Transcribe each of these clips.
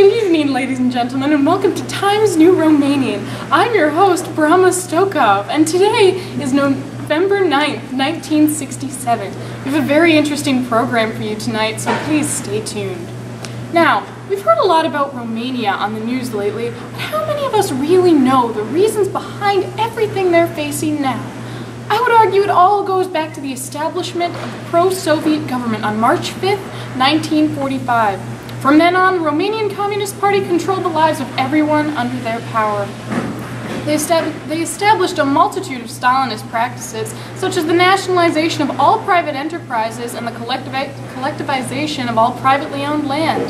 Good evening, ladies and gentlemen, and welcome to Times New Romanian. I'm your host, Brahma Stokov, and today is November 9th, 1967. We have a very interesting program for you tonight, so please stay tuned. Now, we've heard a lot about Romania on the news lately, but how many of us really know the reasons behind everything they're facing now? I would argue it all goes back to the establishment of the pro-Soviet government on March 5th, 1945. From then on, the Romanian Communist Party controlled the lives of everyone under their power. They established a multitude of Stalinist practices, such as the nationalization of all private enterprises and the collectivization of all privately owned land.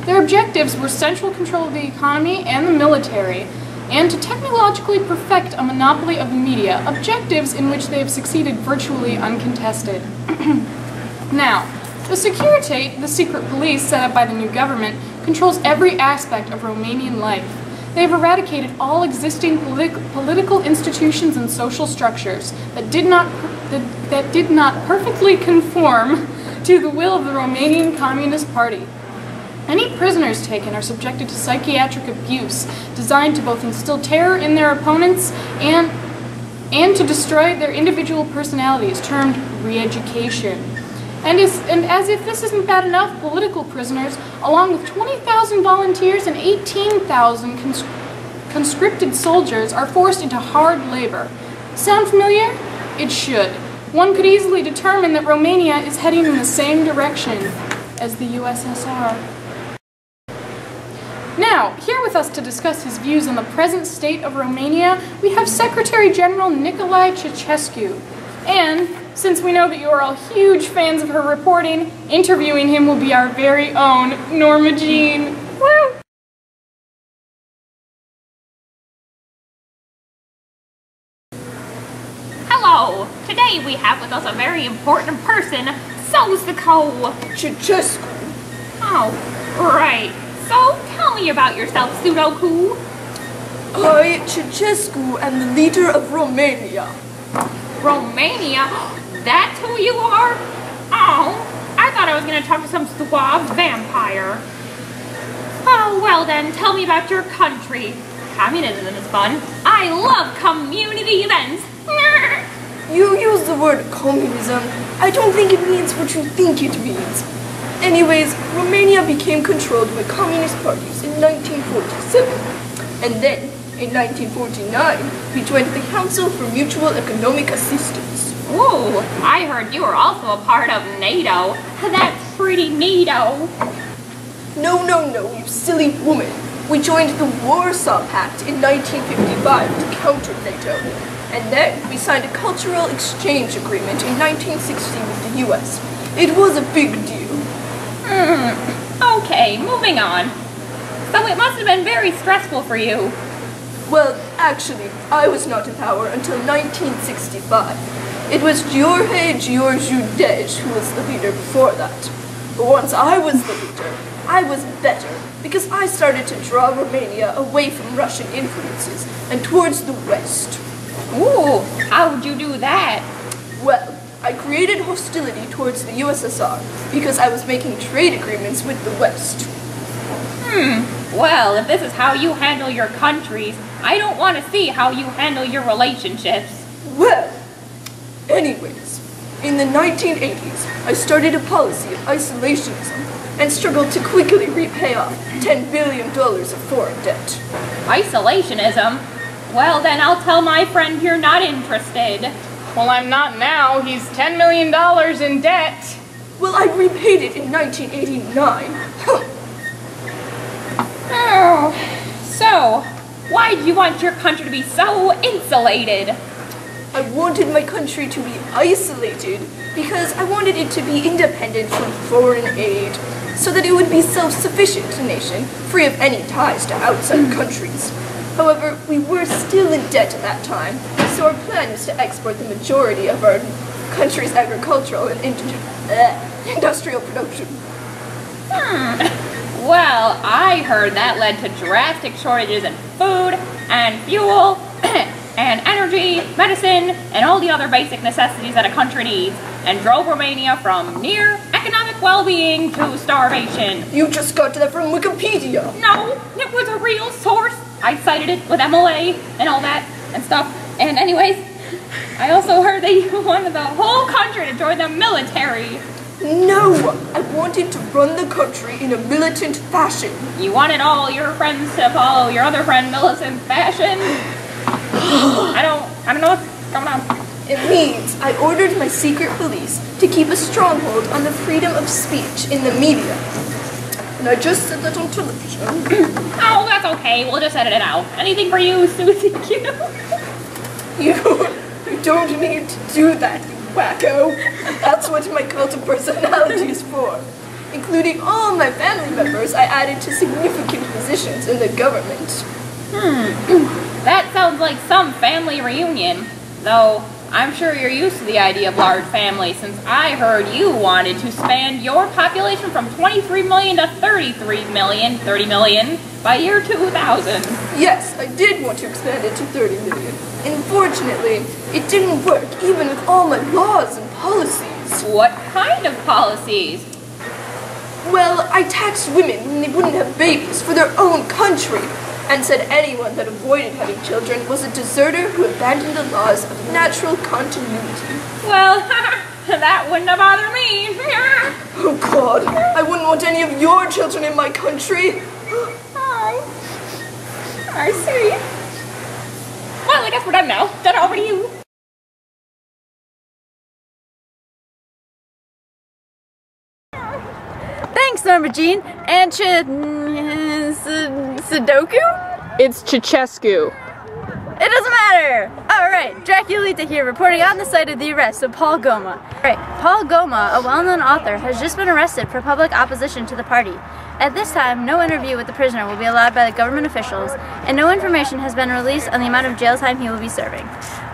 Their objectives were central control of the economy and the military, and to technologically perfect a monopoly of the media, objectives in which they have succeeded virtually uncontested. Now, the Securitate, the secret police set up by the new government, controls every aspect of Romanian life. They have eradicated all existing political institutions and social structures that did not perfectly conform to the will of the Romanian Communist Party. Any prisoners taken are subjected to psychiatric abuse, designed to both instill terror in their opponents and to destroy their individual personalities, termed re-education. And as if this isn't bad enough, political prisoners, along with 20,000 volunteers and 18,000 conscripted soldiers, are forced into hard labor. Sound familiar? It should. One could easily determine that Romania is heading in the same direction as the USSR. Now, here with us to discuss his views on the present state of Romania, we have Secretary General Nicolae Ceausescu. And, since we know that you are all huge fans of her reporting, interviewing him will be our very own Norma Jean. Woo! Hello! Today we have with us a very important person, Ceausescu. Oh, right. So, tell me about yourself, Sudoku. I, Ceausescu, am the leader of Romania. Romania? That's who you are? Oh, I thought I was going to talk to some suave vampire. Oh, well then, tell me about your country. Communism is fun. I love community events. You use the word communism. I don't think it means what you think it means. Anyways, Romania became controlled by communist parties in 1947. And then, in 1949, we joined the Council for Mutual Economic Assistance. Ooh, I heard you were also a part of NATO. That's pretty neato. No, you silly woman. We joined the Warsaw Pact in 1955 to counter NATO. And then we signed a cultural exchange agreement in 1960 with the US. It was a big deal. Okay, moving on. So it must have been very stressful for you. Well, actually, I was not in power until 1965. It was Georges who was the leader before that. But once I was the leader, I was better, because I started to draw Romania away from Russian influences and towards the West. Ooh, how would you do that? Well, I created hostility towards the USSR because I was making trade agreements with the West. Well, if this is how you handle your countries, I don't want to see how you handle your relationships. Well, anyways, in the 1980s, I started a policy of isolationism and struggled to quickly repay off $10 billion of foreign debt. Isolationism? Well, then I'll tell my friend you're not interested. Well, I'm not now. He's $10 million in debt. Well, I repaid it in 1989. Oh, so, why do you want your country to be so insulated? I wanted my country to be isolated because I wanted it to be independent from foreign aid, so that it would be a self-sufficient nation, free of any ties to outside countries. However, we were still in debt at that time, so our plan was to export the majority of our country's agricultural and industrial production. Well, I heard that led to drastic shortages in food and fuel and energy, medicine, and all the other basic necessities that a country needs. and drove Romania from near economic well-being to starvation. You just got that from Wikipedia. No, it was a real source. I cited it with MLA and all that and stuff. And anyways, I also heard they wanted the whole country to join the military. No, I wanted to run the country in a militant fashion. You wanted all your friends to follow your other friend militant fashion? I don't know what's going on. It means I ordered my secret police to keep a stronghold on the freedom of speech in the media. And I just said that on television. Oh, that's okay. We'll just edit it out. Anything for you, Susie Q? You don't need to do that, you wacko. That's what my cult of personality is for. Including all my family members I added to significant positions in the government. That sounds like some family reunion. Though, I'm sure you're used to the idea of large families, since I heard you wanted to expand your population from 23 million to 30 million by year 2000. Yes, I did want to expand it to 30 million. Unfortunately, it didn't work even with all my laws and policies. What kind of policies? Well, I taxed women when they wouldn't have babies for their own country, and said anyone that avoided having children was a deserter who abandoned the laws of natural continuity. Well, that wouldn't have bothered me. Oh God, I wouldn't want any of your children in my country. Oh, I see. Well, I guess we're done now. Done over to you. Thanks, Norma Jean. And Sudoku? It's Ceausescu. It doesn't matter! Alright, Draculita here reporting on the site of the arrest of Paul Goma. Alright, Paul Goma, a well-known author, has just been arrested for public opposition to the party. At this time, no interview with the prisoner will be allowed by the government officials, and no information has been released on the amount of jail time he will be serving.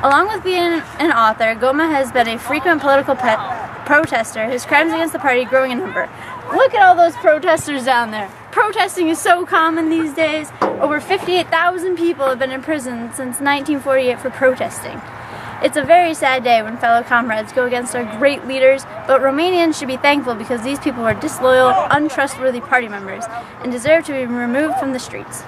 Along with being an author, Goma has been a frequent political protester, his crimes against the party growing in number. Look at all those protesters down there. Protesting is so common these days. Over 58,000 people have been in prison since 1948 for protesting. It's a very sad day when fellow comrades go against our great leaders, but Romanians should be thankful because these people are disloyal, untrustworthy party members and deserve to be removed from the streets.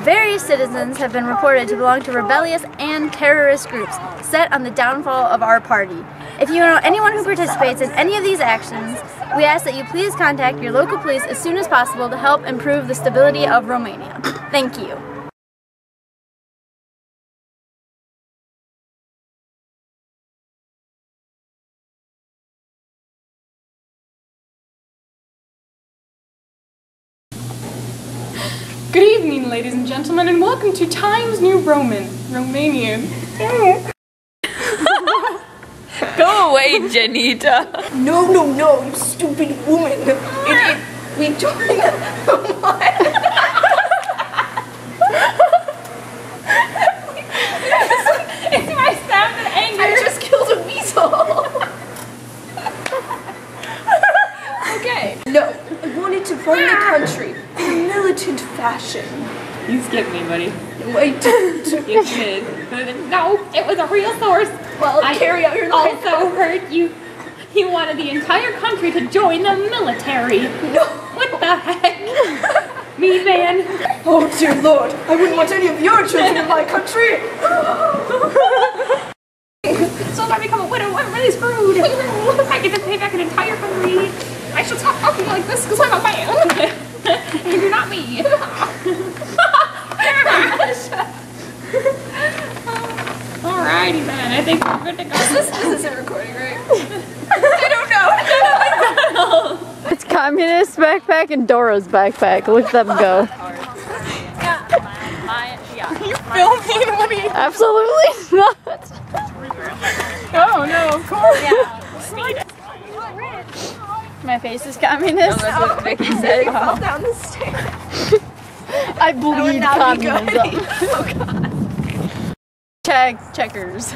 Various citizens have been reported to belong to rebellious and terrorist groups set on the downfall of our party. If you know anyone who participates in any of these actions, we ask that you please contact your local police as soon as possible to help improve the stability of Romania. Thank you. Good evening, ladies and gentlemen, and welcome to Times New Romanian. Go away, Janita. No, you stupid woman. We joined. It's my sound of anger. I just killed a weasel. Okay. No, I wanted to run the country in a militant fashion. You skipped me, buddy. No, I didn't. You did. No, it was a real source. Well, carry out your life. Also heard you wanted the entire country to join the military. No. What the heck? Me, man. Oh, dear Lord. I wouldn't want any of your children in my country. So if I become a widow, I'm really screwed. I get to pay back an entire country. I should stop talking like this because I'm a man. And you're not me. Alrighty then, I think we're good to go. This isn't recording, right? I don't know. It's Communist backpack and Dora's backpack. Look at them go. You filming? What are you? Absolutely not. Oh no, of course. My face is communist. That's what Vicky said. Fell down the stairs. I bleed communism. Oh, God. Checkers.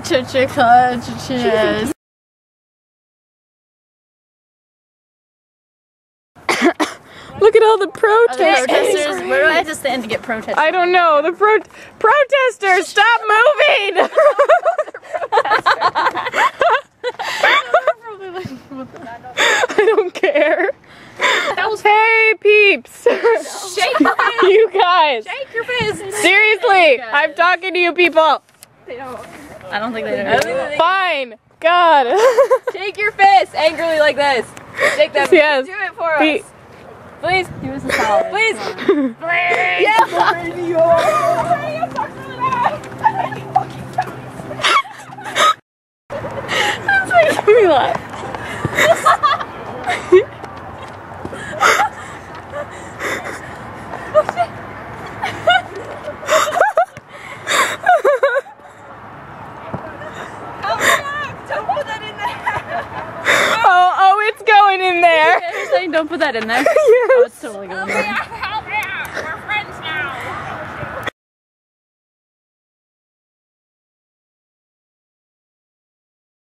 Cheers. Look at all the protesters. Protesters. Where do I have to stand to get protesters? I don't know. The protesters, stop moving! me. I'm talking to you people. I don't think they know. Fine. God. Shake your fist angrily like this. Shake them. Yes. Do it for us. Please. He was a solid. Please. That's making me laugh. Oh, it's going in there. You're saying don't put that in there? Oh, it's totally going in there.